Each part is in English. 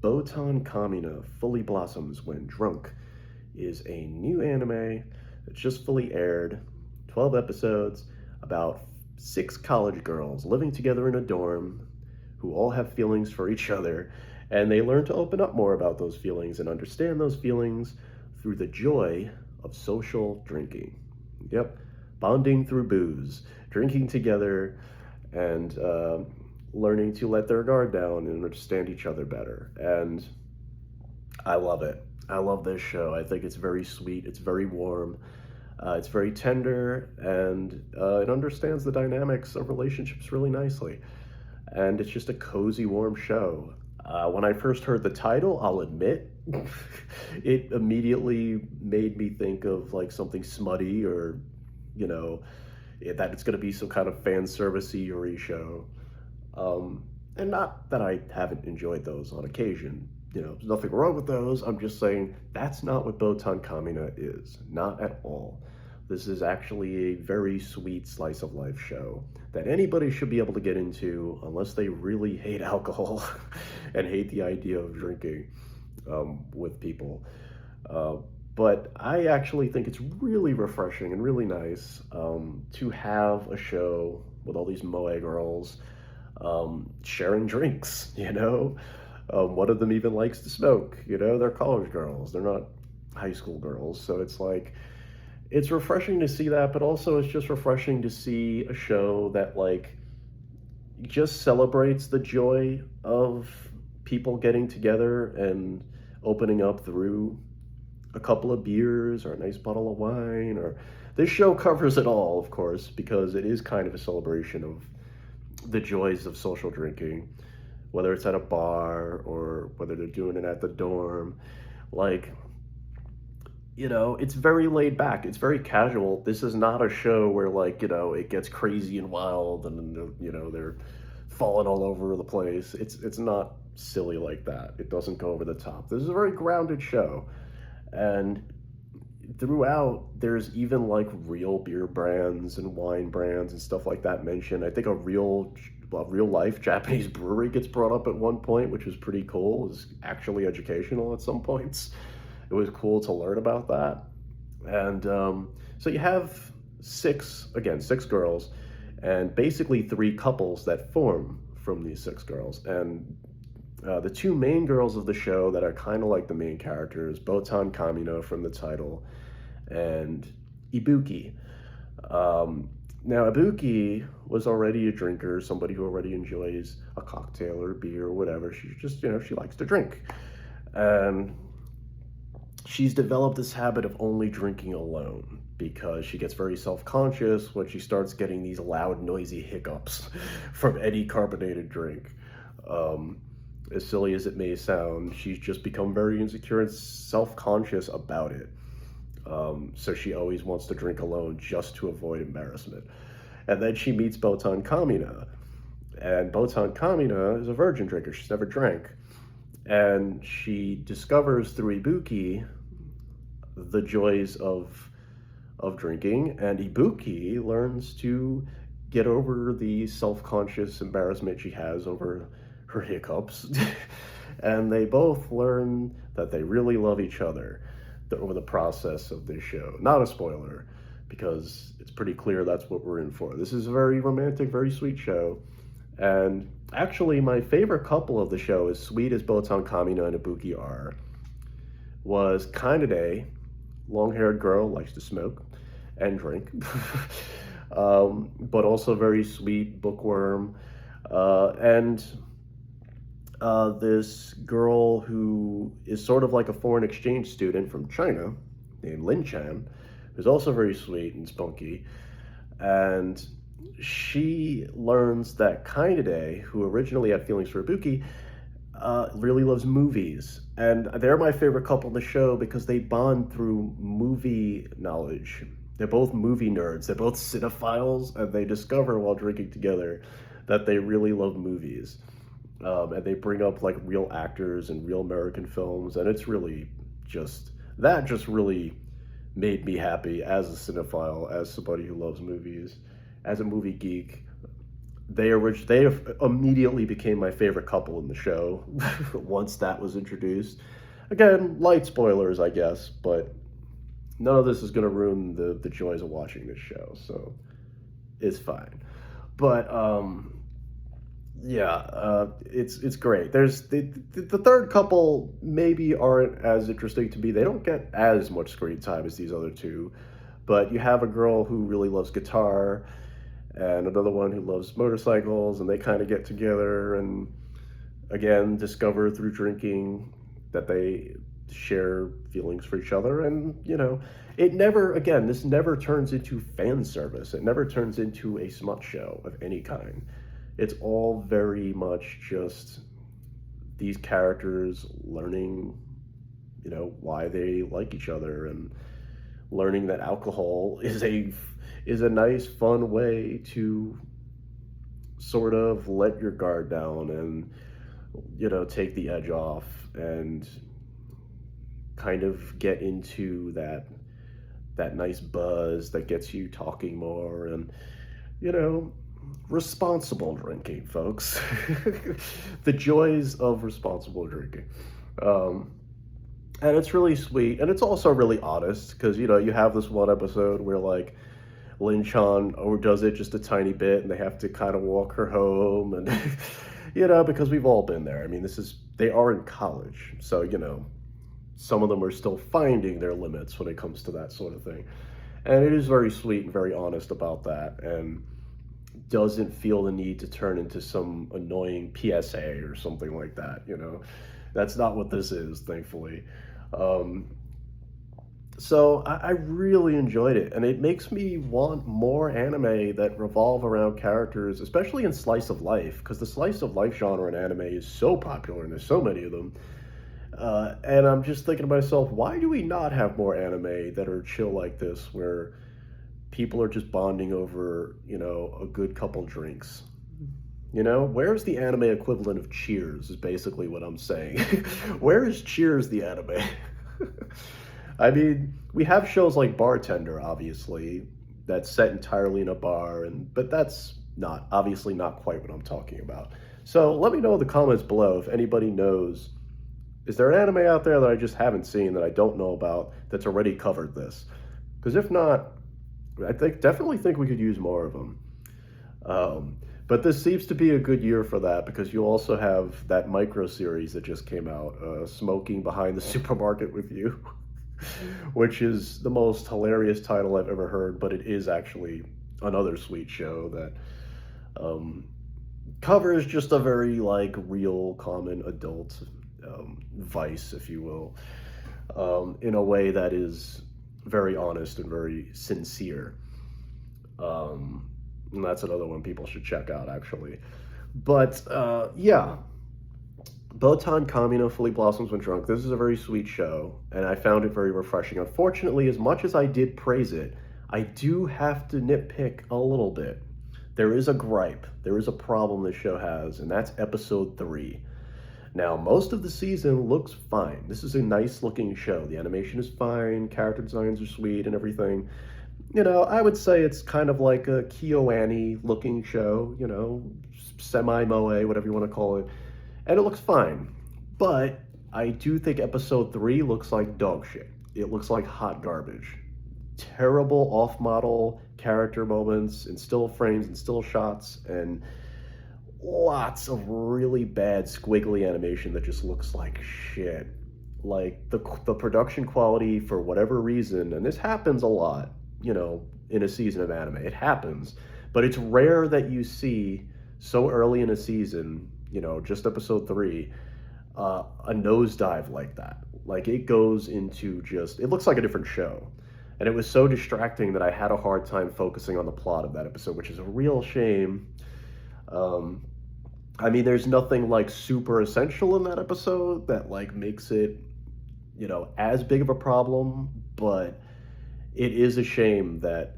Botan Kamiina fully blossoms when drunk is a new anime that's just fully aired, 12 episodes about six college girls living together in a dorm who all have feelings for each other, and they learn to open up more about those feelings and understand those feelings through the joy of social drinking. Yep, bonding through booze, drinking together, and learning to let their guard down and understand each other better. And I love it. I love this show. I think it's very sweet. It's very warm. It's very tender, and it understands the dynamics of relationships really nicely. And it's just a cozy, warm show. When I first heard the title, I'll admit, it immediately made me think of like something smutty or, you know, that it's going to be some kind of fan servicey Yuri show. And not that I haven't enjoyed those on occasion. There's nothing wrong with those. I'm just saying that's not what Botan Kamina is. Not at all. This is actually a very sweet slice of life show that anybody should be able to get into unless they really hate alcohol and hate the idea of drinking with people. Uh, but I actually think it's really refreshing and really nice to have a show with all these Moe girls sharing drinks, one of them even likes to smoke, they're college girls, they're not high school girls. So it's like, it's refreshing to see that, but also it's just refreshing to see a show that like just celebrates the joy of people getting together and opening up through a couple of beers or a nice bottle of wine. Or this show covers it all, of course, because it is kind of a celebration of the joys of social drinking, whether it's at a bar or whether they're doing it at the dorm. Like, it's very laid back. It's very casual. This is not a show where like, it gets crazy and wild and, they're falling all over the place. It's not silly like that. It doesn't go over the top. This is a very grounded show. And throughout, there's even like real beer brands and wine brands and stuff like that mentioned. I think a real life Japanese brewery gets brought up at one point, which was pretty cool. It was actually educational at some points. It was cool to learn about that. And so you have six girls, and basically three couples that form from these six girls. And the two main girls of the show that are kind of like the main characters, Botan Kamina from the title, and Ibuki. Now, Ibuki was already a drinker, somebody who already enjoys a cocktail or beer or whatever. She's just, she likes to drink. And she's developed this habit of only drinking alone because she gets very self-conscious when she starts getting these loud, noisy hiccups from any carbonated drink. As silly as it may sound, she's just become very insecure and self-conscious about it. So she always wants to drink alone just to avoid embarrassment. And then she meets Botan Kamina. And Botan Kamina is a virgin drinker. She's never drank. And she discovers through Ibuki the joys of drinking. And Ibuki learns to get over the self-conscious embarrassment she has over her hiccups. And they both learn that they really love each other over the process of this show. Not a spoiler, because it's pretty clear that's what we're in for. This is a very romantic, very sweet show. And actually, my favorite couple of the show, as sweet as Botan Kamina and Ibuki are, was Kanade, long-haired girl, likes to smoke and drink, but also very sweet, bookworm, and this girl who is sort of like a foreign exchange student from China named Lin Chan, who's also very sweet and spunky. And she learns that Kainade, who originally had feelings for Ibuki, really loves movies. And they're my favorite couple in the show because they bond through movie knowledge. They're both movie nerds. They're both cinephiles, and they discover while drinking together that they really love movies. And they bring up like real actors and real American films, and it's really just really made me happy as a cinephile, as somebody who loves movies, as a movie geek. they immediately became my favorite couple in the show once that was introduced. Again, light spoilers, I guess, but none of this is going to ruin the joys of watching this show, so it's fine. But yeah, it's great. There's the third couple maybe aren't as interesting to me. They don't get as much screen time as these other two, but you have a girl who really loves guitar and another one who loves motorcycles, and they kind of get together and again discover through drinking that they share feelings for each other. And it never, again, this never turns into fan service. It never turns into a smut show of any kind. It's all very much just these characters learning why they like each other, and learning that alcohol is a nice fun way to sort of let your guard down and take the edge off and kind of get into that nice buzz that gets you talking more, and you know responsible drinking, folks. The joys of responsible drinking. um and it's really sweet, and it's also really honest, because you have this one episode where like Lin Chan overdoes it just a tiny bit, and they have to kind of walk her home, and because we've all been there. I mean, they are in college, so some of them are still finding their limits when it comes to that sort of thing. And it is very sweet and very honest about that, and doesn't feel the need to turn into some annoying PSA or something like that. That's not what this is, thankfully. Um, so I really enjoyed it, and it makes me want more anime that revolve around characters, especially in slice of life, because the slice of life genre in anime is so popular, and there's so many of them. And I'm just thinking to myself, why do we not have more anime that are chill like this, where people are just bonding over, a good couple drinks? Where's the anime equivalent of Cheers is basically what I'm saying. Where is Cheers the anime? I mean, we have shows like Bartender, obviously, that's set entirely in a bar, but that's obviously not quite what I'm talking about. So let me know in the comments below if anybody knows. Is there an anime out there that I just haven't seen, that I don't know about, that's already covered this? Because if not, I definitely think we could use more of them. But this seems to be a good year for that, because you also have that micro series that just came out, Smoking Behind the Supermarket with You, which is the most hilarious title I've ever heard, but it is actually another sweet show that covers just a very real, common adult vice, if you will, in a way that is very honest and very sincere. And that's another one people should check out, actually. But yeah, Botan Kamiina Fully Blossoms When Drunk. This is a very sweet show, and I found it very refreshing. Unfortunately, as much as I did praise it, I do have to nitpick a little bit. There is a gripe. There is a problem this show has, and that's episode 3. Now, most of the season looks fine. This is a nice looking show. The animation is fine, character designs are sweet and everything. I would say it's kind of like a KyoAni looking show, semi-moe, whatever you want to call it. And it looks fine. But I do think episode 3 looks like dog shit. It looks like hot garbage. Terrible off-model character moments and still frames and still shots, and lots of really bad squiggly animation that just looks like shit. Like the production quality, for whatever reason, and this happens a lot, in a season of anime. It happens, but it's rare that you see so early in a season, just episode 3, a nosedive like that. Like, it goes into it looks like a different show. And it was so distracting that I had a hard time focusing on the plot of that episode, which is a real shame. I mean, there's nothing super essential in that episode that makes it, as big of a problem, but it is a shame that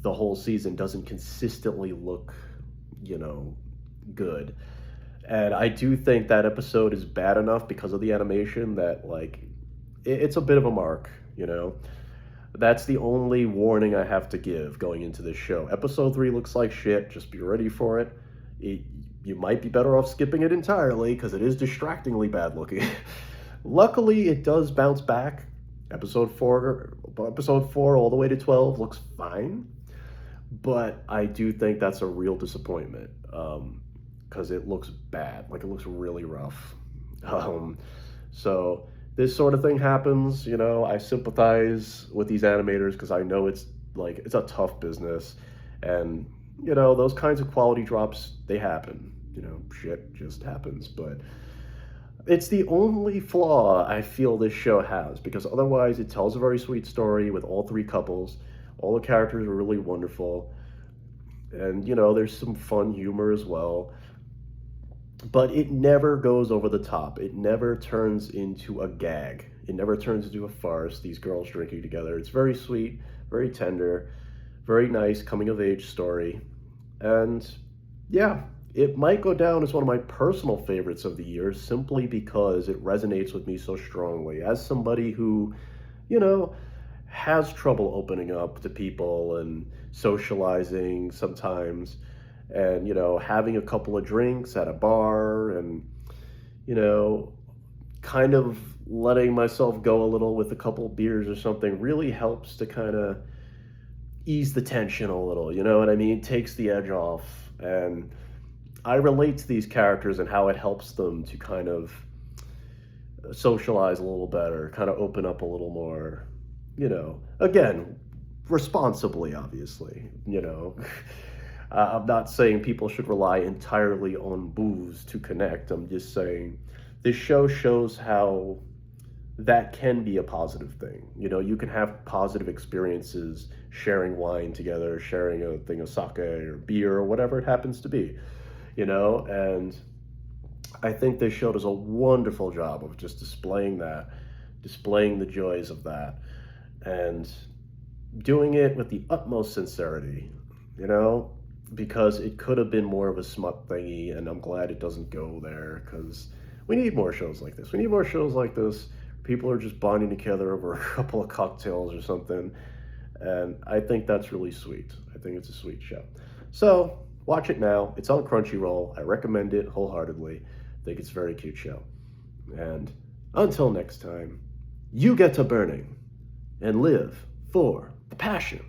the whole season doesn't consistently look, good. And I do think that episode is bad enough because of the animation that it's a bit of a mark. That's the only warning I have to give going into this show. Episode 3 looks like shit. Just be ready for it. it you might be better off skipping it entirely because it is distractingly bad looking. Luckily, it does bounce back. Episode 4 all the way to 12 looks fine, but I do think that's a real disappointment because it looks bad. Like, it looks really rough. Um, so this sort of thing happens. I sympathize with these animators because I know it's a tough business, and those kinds of quality drops, they happen. Shit just happens, but it's the only flaw I feel this show has, because otherwise it tells a very sweet story with all three couples. All the characters are really wonderful, and there's some fun humor as well, but it never goes over the top. It never turns into a gag. It never turns into a farce, these girls drinking together. It's very sweet, very tender, very nice coming of age story. And yeah, it might go down as one of my personal favorites of the year simply because it resonates with me so strongly. As somebody who, you know, has trouble opening up to people and socializing sometimes, and having a couple of drinks at a bar, and you know kind of letting myself go a little with a couple of beers or something really helps to kind of ease the tension a little, you know what I mean? Takes the edge off. And I relate to these characters and how it helps them to kind of socialize a little better, kind of open up a little more, again, responsibly, obviously. I'm not saying people should rely entirely on booze to connect. I'm just saying this show shows how that can be a positive thing. You can have positive experiences sharing wine together, sharing a thing of sake or beer or whatever it happens to be, and I think this show does a wonderful job of just displaying the joys of that, and doing it with the utmost sincerity, because it could have been more of a smut thingy, and I'm glad it doesn't go there, because we need more shows like this. We need more shows like this. People are just bonding together over a couple of cocktails or something, and I think that's really sweet. I think it's a sweet show. So watch it now. It's on Crunchyroll. I recommend it wholeheartedly. I think it's a very cute show. And until next time, you get to burning and live for the passion.